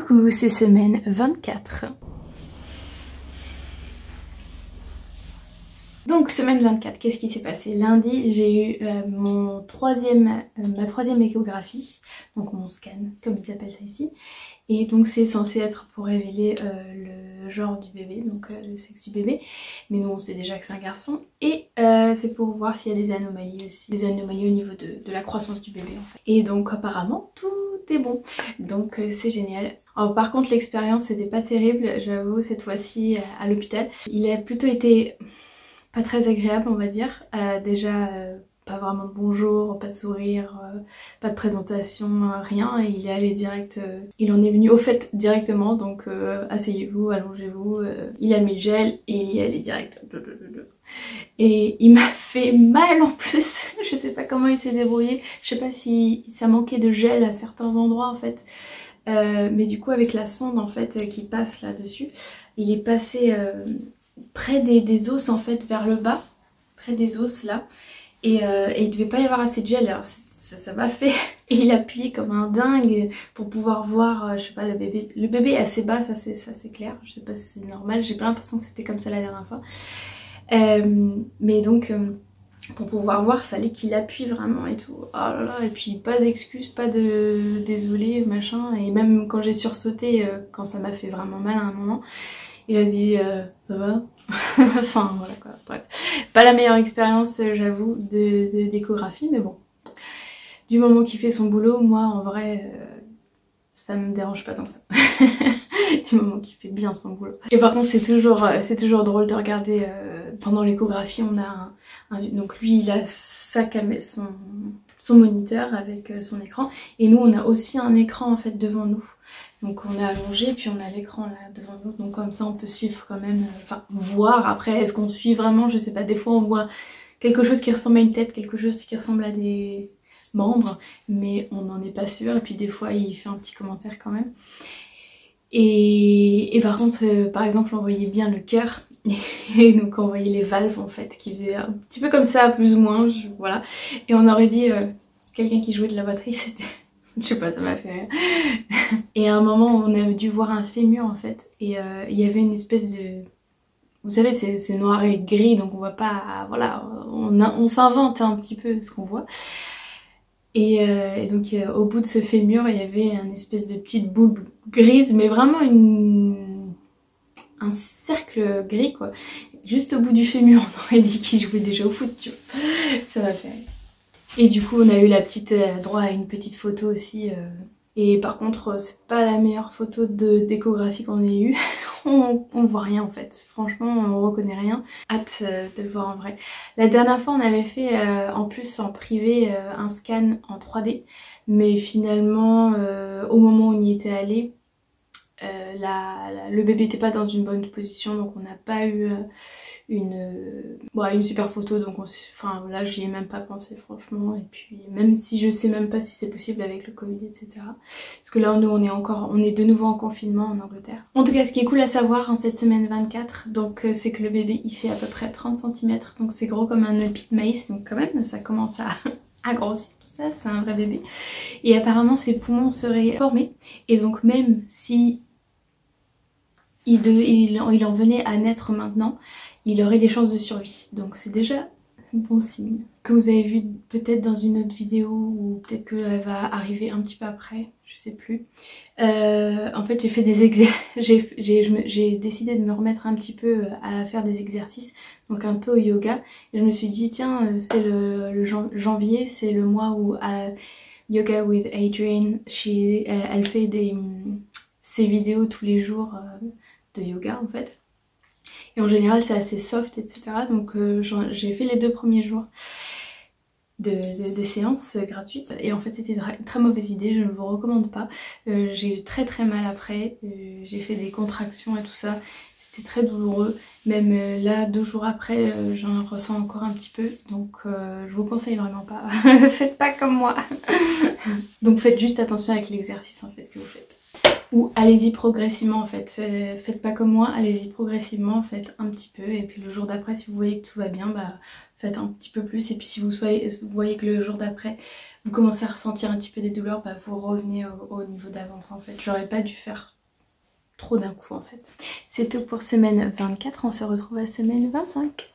Coucou, c'est semaine 24. Donc semaine 24, qu'est-ce qui s'est passé? Lundi, j'ai eu ma troisième échographie, donc mon scan, comme ils appellent ça ici. Et donc c'est censé être pour révéler le genre du bébé, donc le sexe du bébé. Mais nous on sait déjà que c'est un garçon. Et c'est pour voir s'il y a des anomalies aussi, des anomalies au niveau de la croissance du bébé en fait. Et donc apparemment tout est bon, donc c'est génial. Alors, par contre l'expérience c'était pas terrible, j'avoue, cette fois-ci à l'hôpital. Il a plutôt été pas très agréable on va dire. Pas vraiment de bonjour, pas de sourire, pas de présentation, rien. Et il est allé direct, il en est venu au fait directement, donc asseyez-vous, allongez-vous. Il a mis le gel et il y est allé direct. Et il m'a fait mal en plus. Je sais pas comment il s'est débrouillé, je sais pas si ça manquait de gel à certains endroits en fait. Mais du coup avec la sonde en fait qui passe là-dessus, il est passé près des os en fait, vers le bas, près des os là, et il devait pas y avoir assez de gel. Alors ça m'a fait, et il appuyait comme un dingue pour pouvoir voir, je sais pas, le bébé est assez bas, ça c'est clair, je sais pas si c'est normal, j'ai pas l'impression que c'était comme ça la dernière fois. Mais donc pour pouvoir voir, fallait qu'il appuie vraiment et tout. Oh là là, et puis pas d'excuses, pas de désolé, machin. Et même quand j'ai sursauté, quand ça m'a fait vraiment mal à un moment, il a dit ça va. Enfin voilà quoi, bref. Pas la meilleure expérience j'avoue d'échographie, mais bon. Du moment qu'il fait son boulot, moi en vrai ça me dérange pas tant que ça. Du moment qu'il fait bien son boulot. Et par contre c'est toujours drôle de regarder pendant l'échographie, on a donc lui il a son moniteur avec son écran, et nous on a aussi un écran en fait devant nous. Donc on est allongé puis on a l'écran là devant nous, donc comme ça on peut suivre quand même, enfin voir. Après est-ce qu'on suit vraiment, je sais pas, des fois on voit quelque chose qui ressemble à une tête, quelque chose qui ressemble à des membres, mais on n'en est pas sûr. Et puis des fois il fait un petit commentaire quand même. Et par contre par exemple on voyait bien le cœur, et donc on voyait les valves en fait qui faisaient un petit peu comme ça plus ou moins, voilà. Et on aurait dit quelqu'un qui jouait de la batterie, c'était... Je sais pas, ça m'a fait rire. Et à un moment on a dû voir un fémur en fait, et il y avait une espèce de... Vous savez c'est noir et gris, donc on voit pas... Voilà, on s'invente un petit peu ce qu'on voit. Et donc au bout de ce fémur il y avait une espèce de petite boule grise, mais vraiment un cercle gris quoi. Juste au bout du fémur, on aurait dit qu'il jouait déjà au foot, tu vois. Ça m'a fait rire. Et du coup on a eu la petite droit à une petite photo aussi. Et par contre c'est pas la meilleure photo d'échographie qu'on ait eue. on voit rien en fait. Franchement on reconnaît rien. Hâte de le voir en vrai. La dernière fois on avait fait en plus en privé un scan en 3D. Mais finalement au moment où on y était allé, le bébé n'était pas dans une bonne position, donc on n'a pas eu une super photo. Donc enfin là j'y ai même pas pensé franchement. Et puis même si je sais même pas si c'est possible avec le Covid, etc. Parce que là nous on est de nouveau en confinement en Angleterre. En tout cas ce qui est cool à savoir en cette semaine 24, donc c'est que le bébé il fait à peu près 30 cm, donc c'est gros comme un épi de maïs, donc quand même ça commence à grossir tout ça, c'est un vrai bébé. Et apparemment ses poumons seraient formés, et donc même si il en venait à naître maintenant, il aurait des chances de survie. Donc c'est déjà un bon signe. Comme vous avez vu peut-être dans une autre vidéo, ou peut-être qu'elle va arriver un petit peu après, je sais plus. En fait j'ai fait des j'ai décidé de me remettre un petit peu à faire des exercices, donc un peu au yoga. Et je me suis dit tiens c'est le janvier, c'est le mois où Yoga with Adriene, elle fait ses vidéos tous les jours de yoga en fait, et en général c'est assez soft, etc. Donc j'ai fait les 2 premiers jours de séances gratuites, et en fait c'était une très mauvaise idée, je ne vous recommande pas. J'ai eu très mal après, j'ai fait des contractions et tout ça, c'était très douloureux. Même là 2 jours après j'en ressens encore un petit peu, donc je vous conseille vraiment pas. Faites pas comme moi. Donc faites juste attention avec l'exercice en fait que vous faites. Ou allez-y progressivement en fait, faites pas comme moi, allez-y progressivement, faites un petit peu, et puis le jour d'après si vous voyez que tout va bien, bah faites un petit peu plus. Et puis si vous voyez que le jour d'après vous commencez à ressentir un petit peu des douleurs, bah vous revenez au niveau d'avant en fait. J'aurais pas dû faire trop d'un coup en fait. C'est tout pour semaine 24, on se retrouve à semaine 25.